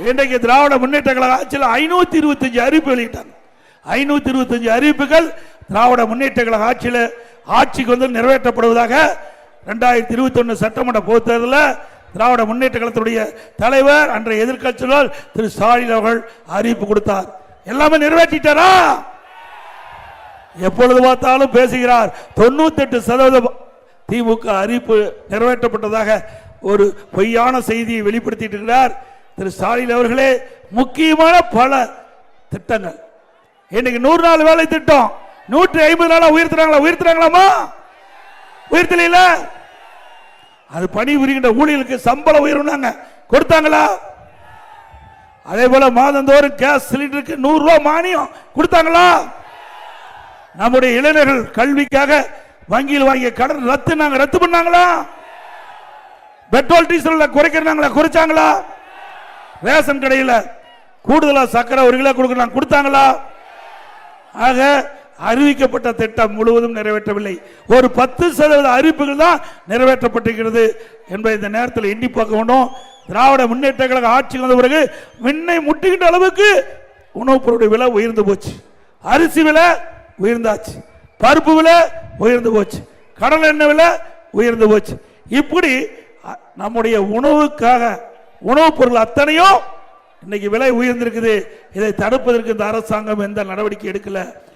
இன்றைக்கு திராவிட முன்னேற்ற கழக ஆட்சியில் 525 அறிவிப்பு வெளியிட்டாங்க. 525 அறிவிப்புகள் திராவிட முன்னேற்ற கழக ஆட்சியில் ஆட்சிக்கு வந்து நிறைவேற்றப்படுவதாக 2021 சட்டமன்ற பொதுத் தேர்தலில் திராவிட முன்னேற்ற கழகத்துடைய தலைவர் அன்றைய எதிர்க்கட்சியாளர் திரு ஸ்டாலின் அவர்கள் அறிவிப்பு கொடுத்தார். எல்லாமே நிறைவேற்றிட்டாரா? எப்பொழுது பார்த்தாலும் பேசுகிறார். 98% திமுக அறிவிப்பு நிறைவேற்றப்பட்டதாக ஒரு பொய்யான செய்தியை வெளிப்படுத்திட்டு இருக்கிறார் திரு ஸ்டாலின் அவர்களே. முக்கியமான பல திட்டங்கள் இன்னைக்கு 100 நாள் வேலை திட்டம் 150 நாளா உயர்த்துறாங்களாமா? உயர்த்தல. அது பணிபுரிகின்ற ஊழியர்களுக்கு சம்பளம் உயர்வுனாங்க, கொடுத்தாங்களா? அதே போல மாதந்தோறும் கேஸ் சிலிண்டருக்கு 100 ரூபாய் மானியம் கொடுத்தாங்களா? நம்முடைய இளைஞர்கள் கல்விக்காக வங்கியில் வாங்கிய கடன் ரத்து பண்ணாங்களா? பெட்ரோல் டீசல் குறைக்கிறாங்களா? குறைச்சாங்களா? ரேஷன் கடையில் கூடுதலா சக்கரை 1 கிலோ கொடுத்தாங்களா? ஆக அறிவிக்கப்பட்ட திட்டம் முழுவதும் நிறைவேற்றவில்லை. ஒரு 10% அறிவிப்புகள் தான் நிறைவேற்றப்பட்டிருக்கிறது என்பதை இந்த நேரத்தில் எண்ணி பார்க்க வேண்டும். திராவிட முன்னேற்ற கழக ஆட்சி வந்த பிறகு விண்ணை முட்டுகின்ற அளவுக்கு உணவுப் பொருளுடைய விலை உயர்ந்து போச்சு. அரிசி விலை உயர்ந்தாச்சு, பருப்பு விலை உயர்ந்து போச்சு, கடல் எண்ணெய் விலை உயர்ந்து போச்சு. இப்படி நம்முடைய உணவுக்காக உணவுப் பொருள் அத்தனையும் இன்னைக்கு விலை உயர்ந்திருக்குது. இதை தடுப்பதற்கு இந்த அரசாங்கம் எந்த நடவடிக்கை எடுக்கல.